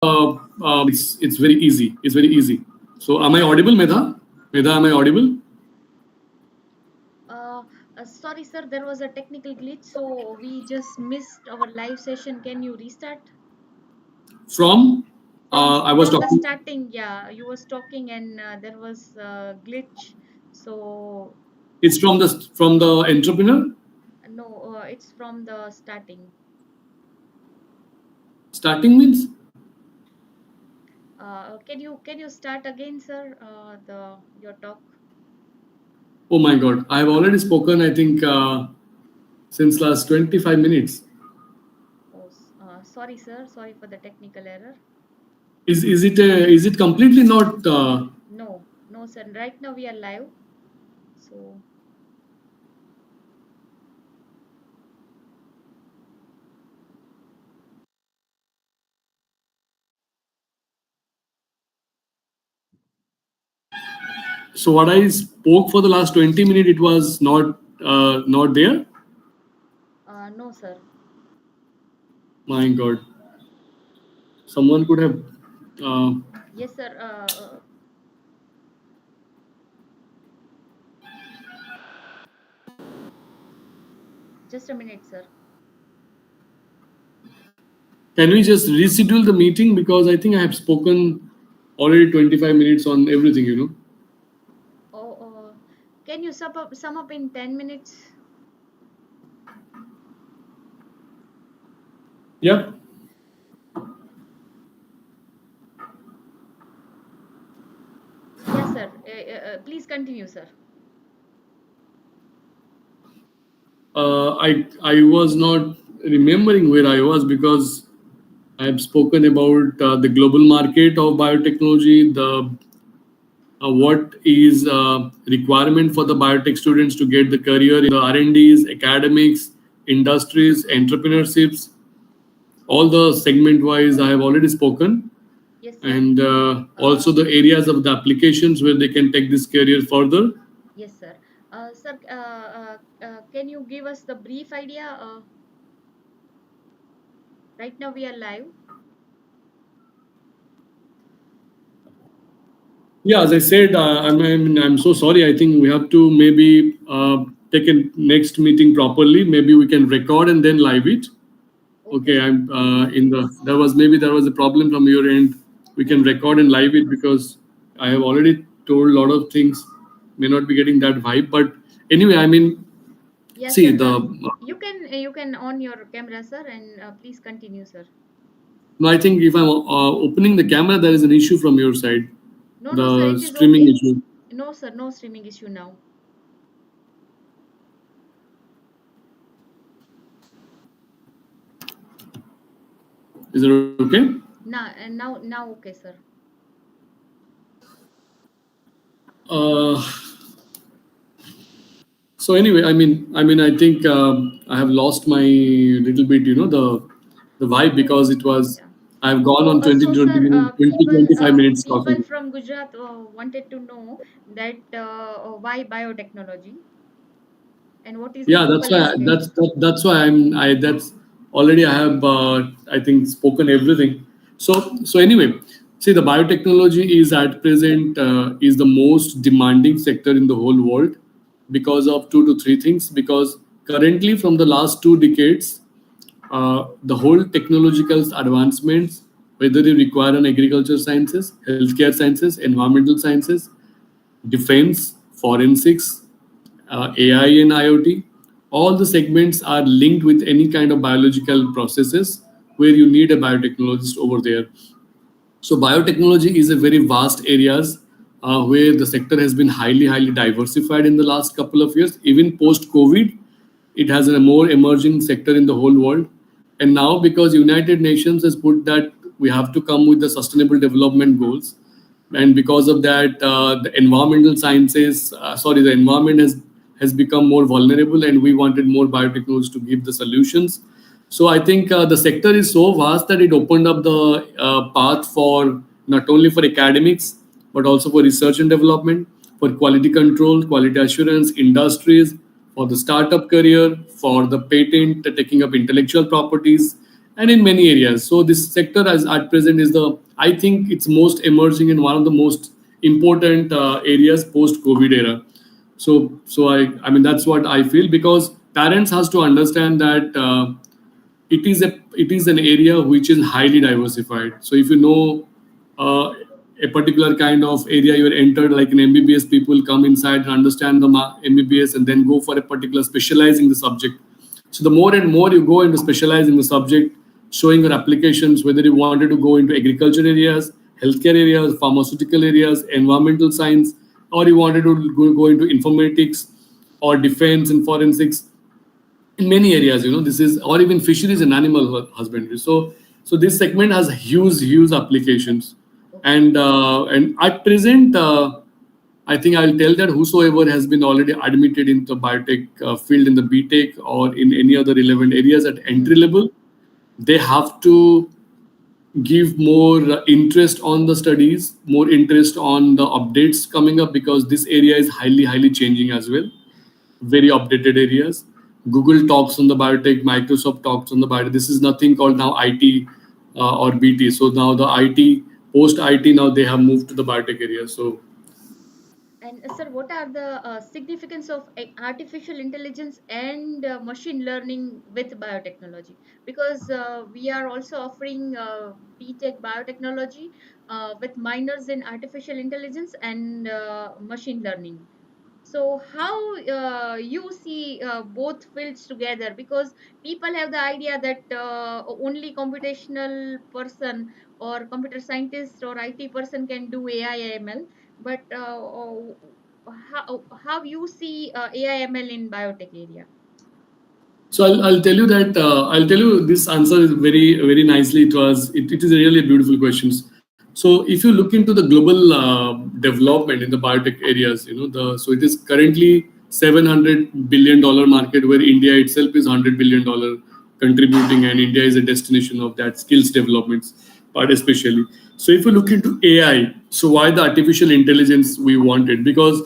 it's very easy. It's very easy. So am I audible, Medha? Medha, am I audible? Sorry, sir, there was a technical glitch, so we just missed our live session. Can you restart? From From I was the talking. starting, yeah, you was talking and there was a glitch. So It's from the entrepreneur. no, it's from the starting. Starting means. Can you start again, sir? The your talk. Oh my God! I have already spoken. I think since last 25 minutes. Oh, sorry, sir. Sorry for the technical error. Is it completely not? No, no, sir. Right now we are live. So So what I spoke for the last 20 minutes, it was not there. no, sir. My God! Someone could have. Uh, Yes, sir. Just a minute, sir. can we just reschedule the meeting because I think I have spoken already 25 minutes on everything. Oh, can you sum up in 10 minutes? Yep. Yes, sir. Please continue, sir. I was not remembering where I was because I have spoken about the global market of biotechnology, the what is requirement for the biotech students to get the career in the R&Ds, academics, industries, entrepreneurships, all the segment wise I have already spoken, Yes, sir. and also the areas of the applications where they can take this career further. Yes, sir. Sir, can you give us the brief idea? Right now we are live. Yeah, as I said, I'm so sorry. I think we have to maybe take a next meeting properly. Maybe we can record and then live it. Okay, Okay, sir. I'm in the. There was a problem from your end. We can record and live it because I have already told a lot of things. May not be getting that vibe, but anyway, I mean, Yes, see sir. the. You can on your camera, sir, and please continue, sir. No, I think if I'm opening the camera, there is an issue from your side. No, no, sir. The It is streaming okay. issue. No, sir. No streaming issue now. Is it okay? Now, okay, sir. Uh, so anyway, I think I have lost my little bit, the vibe because it was. Yeah. I've gone Oh, on 20, so 20 sir, minutes, 20, 25 minutes people talking. from Gujarat wanted to know that why biotechnology and what is the Yeah, that's local why market. that's why I that's already I have I think spoken everything. So anyway, see the biotechnology is at present is the most demanding sector in the whole world because of two to three things. Because currently, from the last 2 decades, the whole technological advancements, whether you require an agriculture sciences, healthcare sciences, environmental sciences, defense, forensics, AI and IoT, all the segments are linked with any kind of biological processes where you need a biotechnologist over there. So biotechnology is a very vast areas where the sector has been highly diversified in the last couple of years. Even post COVID, it has a more emerging sector in the whole world. And now because United Nations has put that we have to come with the sustainable development goals, and because of that, the environmental sciences, the environment has become more vulnerable, and we wanted more biotechnology to give the solutions. So I think the sector is so vast that it opened up the path for not only for academics but also for research and development, for quality control, quality assurance, industries, for the startup career, for the patent, taking up intellectual properties, and in many areas. So this sector as at present is the, I think it's most emerging and one of the most important areas post COVID era. So I mean that's what I feel, because parents has to understand that it is an area which is highly diversified. So if you know uh, a particular kind of area you are entered, like an MBBS, people come inside and understand the MBBS and then go for a particular specializing the subject. So the more and more you go into specializing the subject, showing your applications, whether you wanted to go into agriculture areas, healthcare areas, pharmaceutical areas, environmental science, or you wanted to go into informatics or defense and forensics, in many areas, this is, or even fisheries and animal husbandry. So this segment has huge applications. Okay. And at present, I think I'll tell that whosoever has been already admitted into the biotech field in the BTech or in any other relevant areas at entry Hmm. level, they have to give more interest on the studies, more interest on the updates coming up, because this area is highly changing as well, very updated areas. Google talks on the biotech, Microsoft talks on the biotech. This is nothing called now IT or BT. So now the IT, post IT, now they have moved to the biotech area. So And sir, what are the significance of artificial intelligence and machine learning with biotechnology? Because we are also offering BTech biotechnology with minors in artificial intelligence and machine learning. So how you see both fields together? Because people have the idea that only computational person or computer scientist or IT person can do AI ML, but how you see AI ML in biotech area? So I'll tell you that I'll tell you this answer is very nicely. It is really a beautiful questions. So if you look into the global development in the biotech areas, so it is currently $700 billion market, where India itself is $100 billion contributing, and India is a destination of that skills developments part especially. So if you look into AI, so why the artificial intelligence we wanted? Because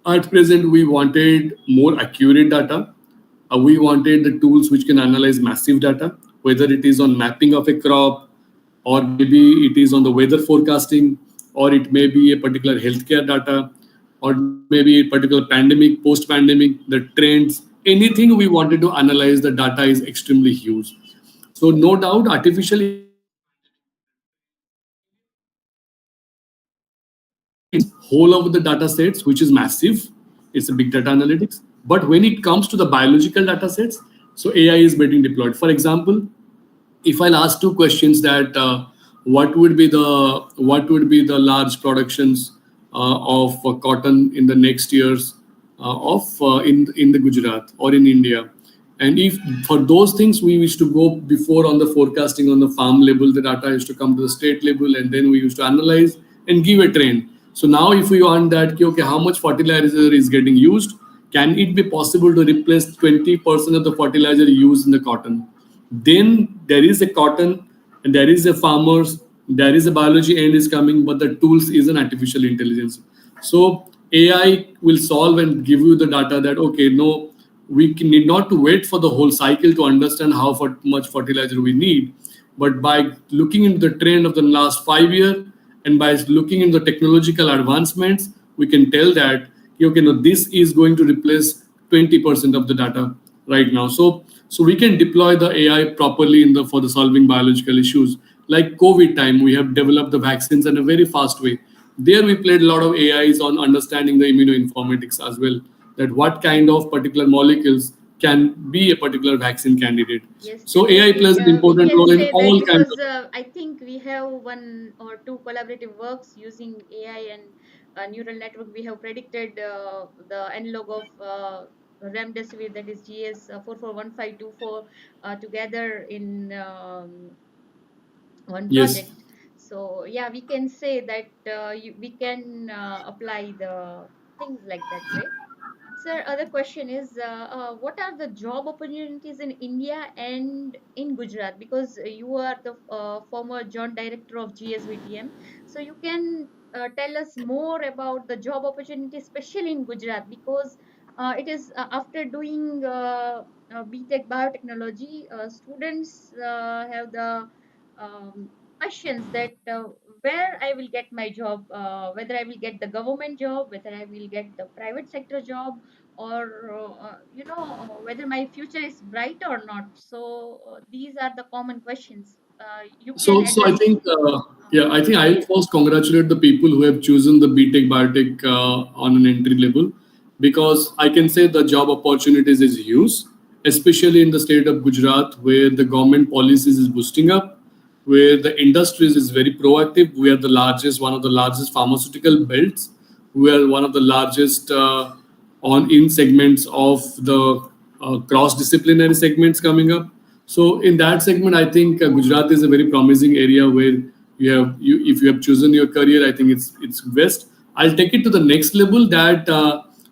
at present we wanted more accurate data. We wanted the tools which can analyze massive data, whether it is on mapping of a crop, or maybe it is on the weather forecasting, or it may be a particular healthcare data, or maybe a particular pandemic, post pandemic, the trends, anything we wanted to analyze, the data is extremely huge. So no doubt artificial intelligence whole of the data sets, which is massive. It's a big data analytics. But when it comes to the biological data sets, so AI is getting deployed. For example, if I'll ask two questions that what would be the large productions of cotton in the next years of in the Gujarat or in India, and if for those things we used to go before on the forecasting on the farm level, the data used to come to the state level, and then we used to analyze and give a trend. So now if we want that, okay, how much fertilizer is getting used, can it be possible to replace 20% of the fertilizer used in the cotton? Then there is a cotton and there is a farmers, there is a biology end is coming, but the tools is an artificial intelligence. So AI will solve and give you the data that, okay, no, we need not to wait for the whole cycle to understand how much fertilizer we need, but by looking into the trend of the last 5 years, and by looking into the technological advancements, we can tell that, okay, no, this is going to replace 20% of the data right now. So we can deploy the AI properly in the for the solving biological issues. Like COVID time, we have developed the vaccines in a very fast way. There we played a lot of AIs on understanding the immunoinformatics as well, that what kind of particular molecules can be a particular vaccine candidate. Yes, So AI definitely. plays an We important can role in say that all kinds because of. I think we have one or two collaborative works using AI and neural network. We have predicted the analog of remdesivir, that is GS 441524, together in one Yes. project. So yeah, we can say that we can apply the things like that, right? Sir, other question is, what are the job opportunities in India and in Gujarat? Because you are the former joint director of GSVTM, so you can tell us more about the job opportunities, especially in Gujarat, because it is after doing BTech Biotechnology, students have the questions that where I will get my job, whether I will get the government job, whether I will get the private sector job, or whether my future is bright or not. So these are the common questions. You can So I address. think, Uh, yeah, I think I will first congratulate the people who have chosen the BTech Biotech on an entry level, because I can say the job opportunities is huge, especially in the state of Gujarat, where the government policies is boosting up, where the industries is very proactive. We are the largest, one of the largest pharmaceutical belts. We are one of the largest on in segments of the cross disciplinary segments coming up. So in that segment, I think Gujarat is a very promising area where you if you have chosen your career, I think it's best. I'll take it to the next level that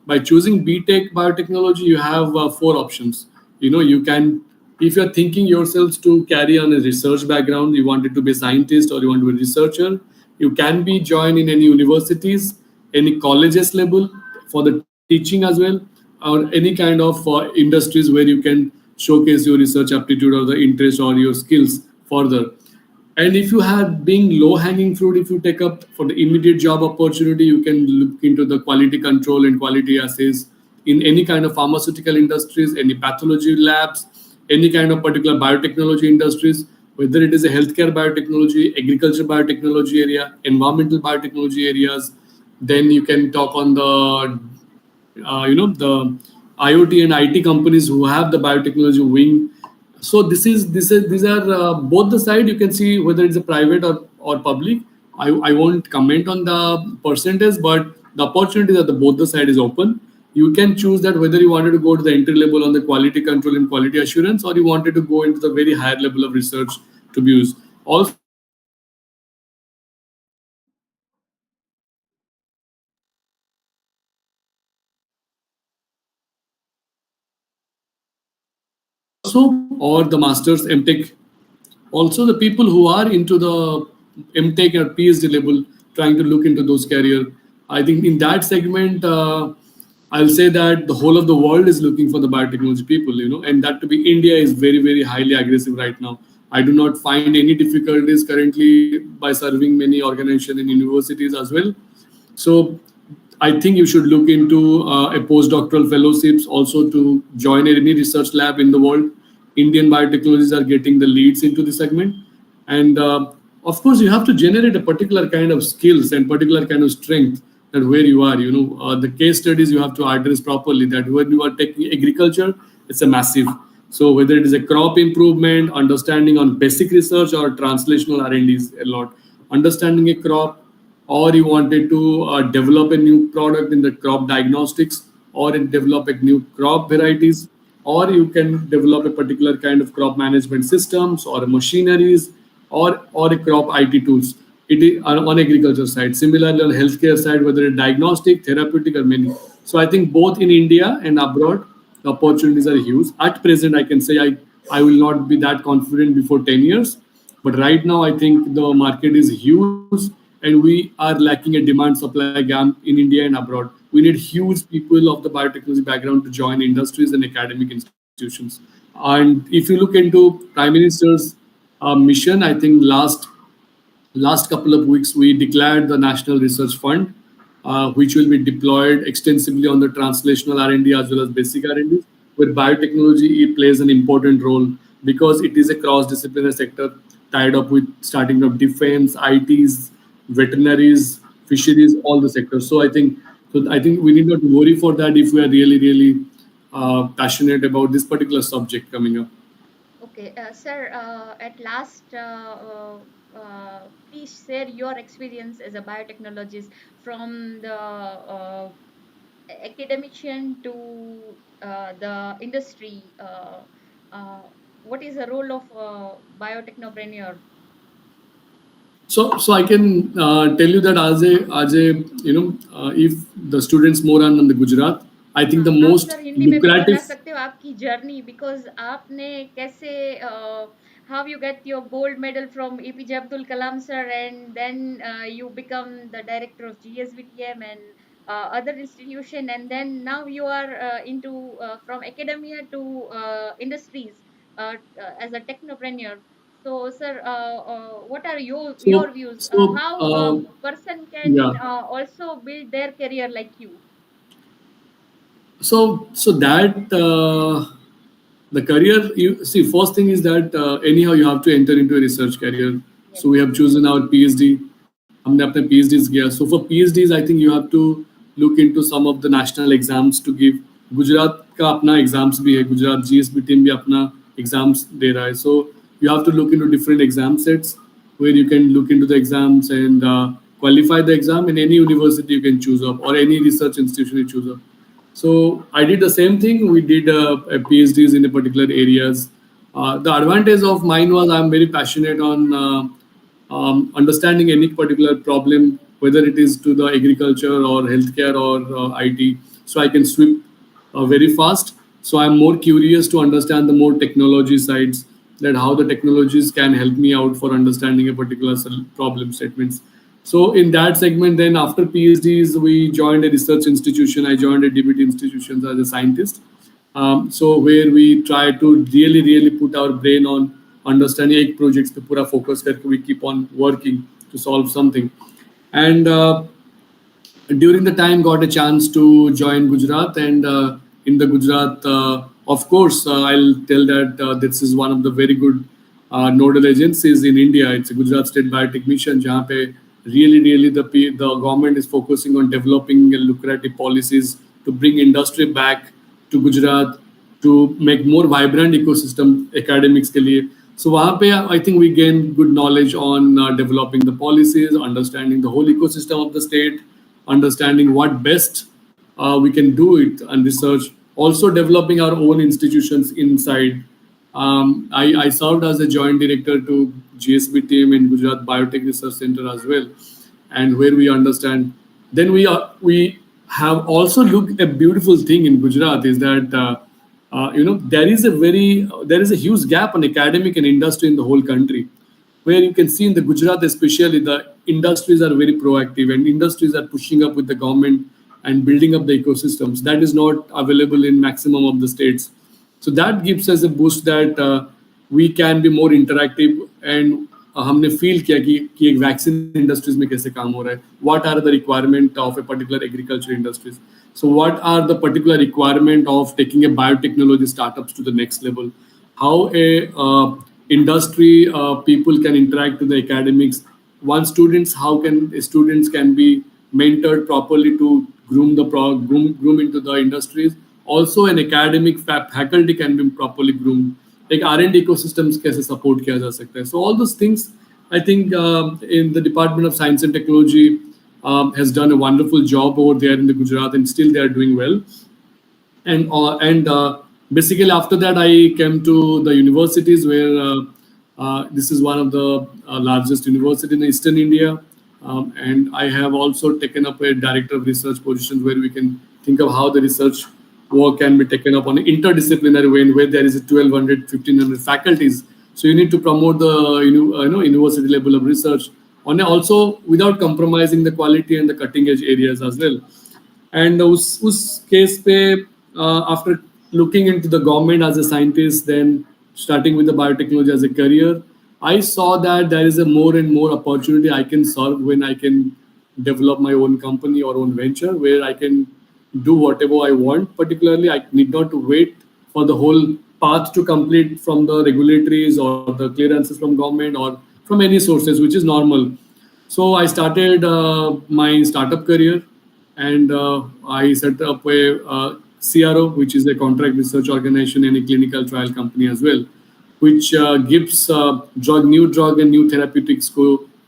by choosing BTech biotechnology, you have four options. You can, if you're thinking yourselves to carry on a research background, you wanted to be a scientist or you want to be a researcher, you can be joined in any universities, any colleges level for the teaching as well, or any kind of industries where you can showcase your research aptitude or the interest or your skills further. And if you have being low hanging fruit, if you take up for the immediate job opportunity, you can look into the quality control and quality assays in any kind of pharmaceutical industries, any pathology labs, any kind of particular biotechnology industries, whether it is a healthcare biotechnology, agriculture biotechnology area, environmental biotechnology areas. Then you can talk on the the IoT and IT companies who have the biotechnology wing. So this is these are both the side. You can see whether it's a private or public. I won't comment on the percentage, but the opportunity that the both the side is open. You can choose that whether you wanted to go to the entry level on the quality control and quality assurance, or you wanted to go into the very higher level of research to be used. Also, or the masters MTech. Also the people who are into the MTech or PhD level trying to look into those career. I think in that segment, I'll say that the whole of the world is looking for the biotechnology people, and that to be India is very, very highly aggressive right now. I do not find any difficulties currently by serving many organizations and universities as well. So I think you should look into a postdoctoral fellowships also to join any research lab in the world. Indian biotechnologies are getting the leads into the segment, and of course you have to generate a particular kind of skills and particular kind of strength that where you are. The case studies you have to address properly. That when you are taking agriculture, it's a massive. So whether it is a crop improvement, understanding on basic research or translational R&D is a lot. Understanding a crop, or you wanted to develop a new product in the crop diagnostics, or develop a new crop varieties, or you can develop a particular kind of crop management systems or machineries, or a crop IT tools. It is on agriculture side. Similarly, on healthcare side, whether it's diagnostic, therapeutic, or many. So I think both in India and abroad, the opportunities are huge. At present, I can say I will not be that confident before 10 years, but right now, I think the market is huge, and we are lacking a demand supply gap in India and abroad. We need huge people of the biotechnology background to join industries and academic institutions. And if you look into Prime Minister's mission, I think last couple of weeks we declared the National Research Fund, which will be deployed extensively on the translational R&D as well as basic R&D, where biotechnology it plays an important role because it is a cross-disciplinary sector tied up with starting from defense, ITs, veterinaries, fisheries, all the sectors. So I think we need not worry for that if we are really really passionate about this particular subject coming up. Okay, sir, at last, please share your experience as a biotechnologist from the academician to the industry. What is the role of biotechnopreneur? So I can tell you that as a if the students more on the Gujarat, I think the हाँ, आप most sir Hindi में भी बता lucrative. सकते हो आपकी journey because आपने कैसे how you get your gold medal from APJ Abdul Kalam sir and then you become the director of GSVTM and other institution, and then now you are into from academia to industries as a technopreneur. So, sir, what are your So, views? so How a person can yeah. also build their career like you? So that the career, you see, first thing is that anyhow you have to enter into a research career. Yes. So we have chosen our PhD. हमने अपने PhDs किया. So for PhDs, I think you have to look into some of the national exams to give. Gujarat का अपना exams भी है. Gujarat GSB team भी अपना exams दे रहा है. So you have to look into different exam sets where you can look into the exams and qualify the exam in any university you can choose of or any research institution you choose of. So I did the same thing. We did a PhDs in a particular areas. The advantage of mine was I'm very passionate on understanding any particular problem, whether it is to the agriculture or healthcare or IT. So I can sweep very fast. So I'm more curious to understand the more technology sides, that how the technologies can help me out for understanding a particular problem statements. So in that segment, then after PhDs, we joined a research institution. I joined a DBT institution as a scientist. So where we try to really put our brain on understanding एक projects पे पूरा focus करके we keep on working to solve something. And during the time got a chance to join Gujarat, and in the Gujarat, of course, I'll tell that this is one of the very good nodal agencies in India. It's a Gujarat State Biotech Mission, जहाँ पे really the government is focusing on developing lucrative policies to bring industry back to Gujarat, to make more vibrant ecosystem academics के लिए. So वहाँ पे I think we gain good knowledge on developing the policies, understanding the whole ecosystem of the state, understanding what best we can do it and research. Also developing our own institutions inside. I served as a joint director to GSB team in Gujarat Biotech Research Center as well, and where we understand. Then we have also looked a beautiful thing in Gujarat is that there is a huge gap on academic and industry in the whole country, where you can see in the Gujarat especially the industries are very proactive and industries are pushing up with the government and building up the ecosystems. That is not available in maximum of the states. So that gives us a boost that we can be more interactive, and हमने feel किया कि एक vaccine industries में कैसे काम हो रहा है. What are the requirement of a particular agriculture industries? So what are the particular requirement of taking a biotechnology startups to the next level? How a industry people can interact with the academics. One students, how can students can be mentored properly to groom into the industries. Also an academic faculty can be properly groomed. Like R&D ecosystems कैसे support किया जा सकता है. So all those things, I think in the Department of Science and Technology has done a wonderful job over there in the Gujarat, and still they are doing well. And basically after that I came to the universities where this is one of the largest university in eastern India, and I have also taken up a director of research position where we can think of how the research work can be taken up on an interdisciplinary way, where there is a 1200 1500 faculties. So you need to promote the university level of research on also without compromising the quality and the cutting edge areas as well. And उस case पे after looking into the government as a scientist, then starting with the biotechnology as a career, I saw that there is a more and more opportunity I can serve when I can develop my own company or own venture where I can do whatever I want. Particularly, I need not to wait for the whole path to complete from the regulatories or the clearances from government or from any sources, which is normal. So I started my startup career, and I set up a CRO, which is a contract research organization and a clinical trial company as well, which gives new drug and new therapeutics.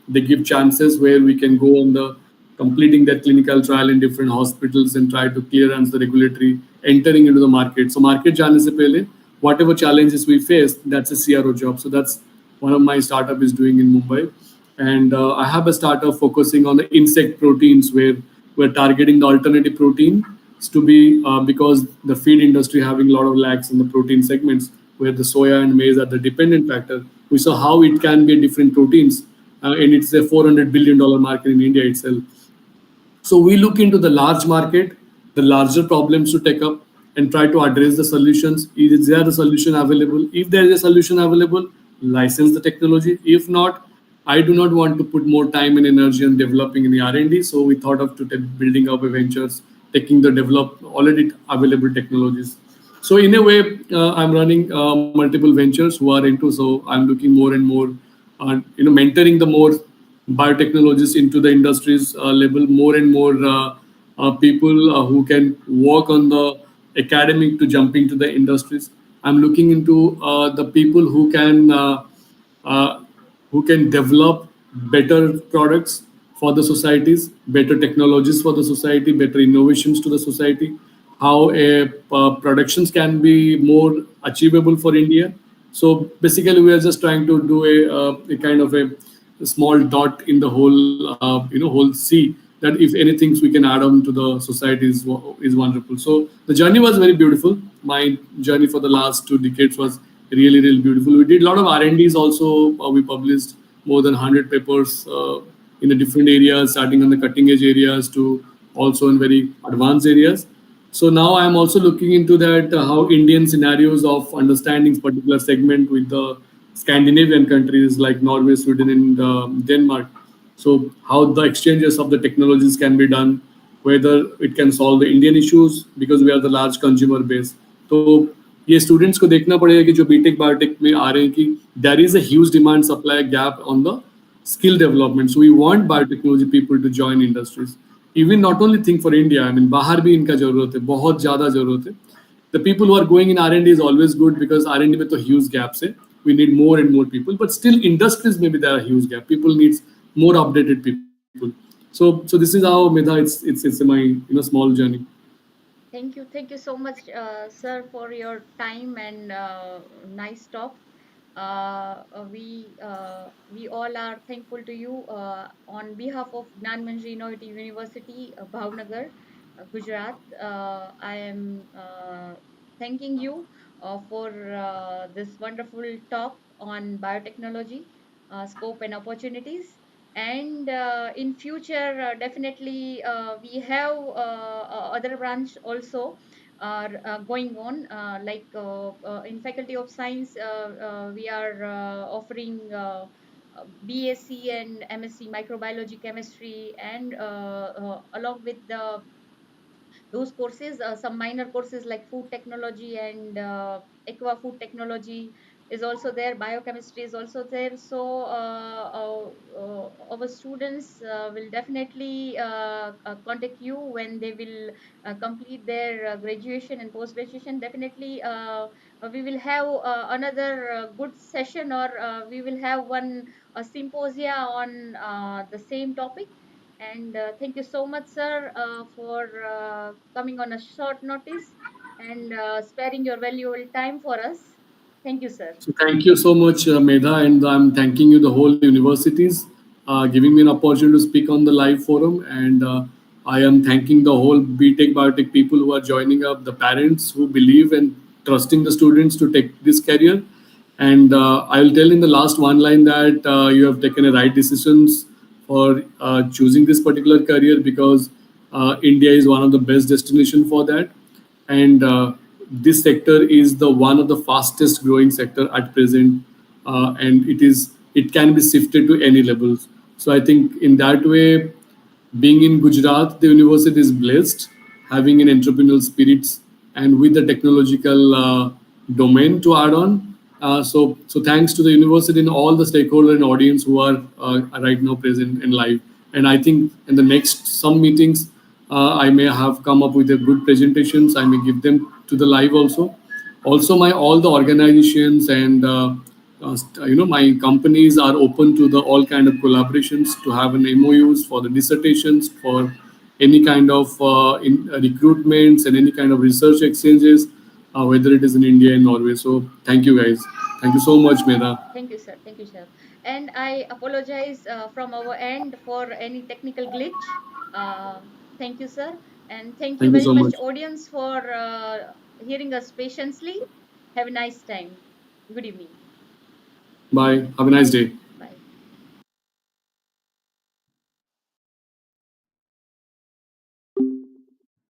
They give chances where we can go on the completing that clinical trial in different hospitals and try to clearance the regulatory entering into the market. So market जाने से पहले whatever challenges we face, that's a CRO job. So that's one of my startup is doing in Mumbai. And I have a startup focusing on the insect proteins where we're targeting the alternative protein to be because the feed industry having a lot of lacks in the protein segments where the soya and maize are the dependent factor. We saw how it can be different proteins, and it's a $400 billion market in India itself. So we look into the large market, the larger problems to take up, and try to address the solutions. Is there a solution available? If there is a solution available, license the technology. If not, I do not want to put more time and energy on developing in the R&D. So we thought of building up a ventures, taking the develop already available technologies. So in a way, I'm running multiple ventures who are into. So I'm looking more and more, mentoring the more biotechnologists into the industries level, more and more people who can work on the academic to jump into the industries. I'm looking into the people uh, who can develop better products for the societies, better technologies for the society, better innovations to the society, how productions can be more achievable for India. So basically, we are just trying to do a kind of a small dot in the whole sea. That if anything we can add on to the society is wonderful. So the journey was very beautiful. My journey for the last 2 decades was really beautiful. We did a lot of R&Ds also. We published more than 100 papers in the different areas, starting on the cutting edge areas to also in very advanced areas. So now I'm also looking into that how Indian scenarios of understanding particular segment with the Scandinavian countries like Norway, Sweden, and Denmark. So how the exchanges of the technologies can be done, whether it can solve the Indian issues because we are the large consumer base. तो ये students को देखना पड़ेगा कि जो BTech biotech में आ रहे हैं कि there is a huge demand supply gap on the skill development. So we want biotechnology people to join industries. Even not only think for India, I mean बाहर भी इनका जरूरत है, बहुत ज़्यादा जरूरत है. The people who are going in R&D is always good because R&D में तो huge gaps है. We need more and more people, but still industries maybe there are huge gap. People needs more updated people. So this is how Medha it's my small journey. Thank you so much, sir, for your time and nice talk. We all are thankful to you on behalf of Gnan Manjri Innovative University, Bhavnagar, Gujarat. I am thanking you for this wonderful talk on biotechnology, scope and opportunities. And in future, definitely we have other branch also are going on, like in faculty of science we are offering BSc and MSc microbiology chemistry, and along with those courses, some minor courses like food technology and aqua food technology is also there, biochemistry is also there. So our students will definitely contact you when they will complete their graduation and post graduation. Definitely we will have another good session, or we will have one symposia on the same topic. And thank you so much, sir, for coming on a short notice and sparing your valuable time for us. Thank you, sir. So thank you so much, Medha, and I'm thanking you the whole universities giving me an opportunity to speak on the live forum. And I am thanking the whole BTech Biotech people who are joining up, the parents who believe and trusting the students to take this career. And I will tell in the last one line that you have taken a right decisions for choosing this particular career because India is one of the best destination for that. And this sector is the one of the fastest growing sector at present, and it can be shifted to any levels. So I think in that way, being in Gujarat, the university is blessed, having an entrepreneurial spirits and with the technological domain to add on. So thanks to the university and all the stakeholder and audience who are right now present and live. And I think in the next some meetings, I may have come up with a good presentations. I may give them to the live also. Also, my all the organizations and my companies are open to the all kind of collaborations to have an MOUs for the dissertations for any kind of recruitments and any kind of research exchanges, whether it is in India and Norway. So thank you guys. Thank you so much, Meda. Thank you, sir. Thank you, sir. And I apologize from our end for any technical glitch. Thank you, sir. And thank you Thank you very so much, much. audience, for hearing us patiently. Have a nice time. Good evening. Bye. Have a nice day.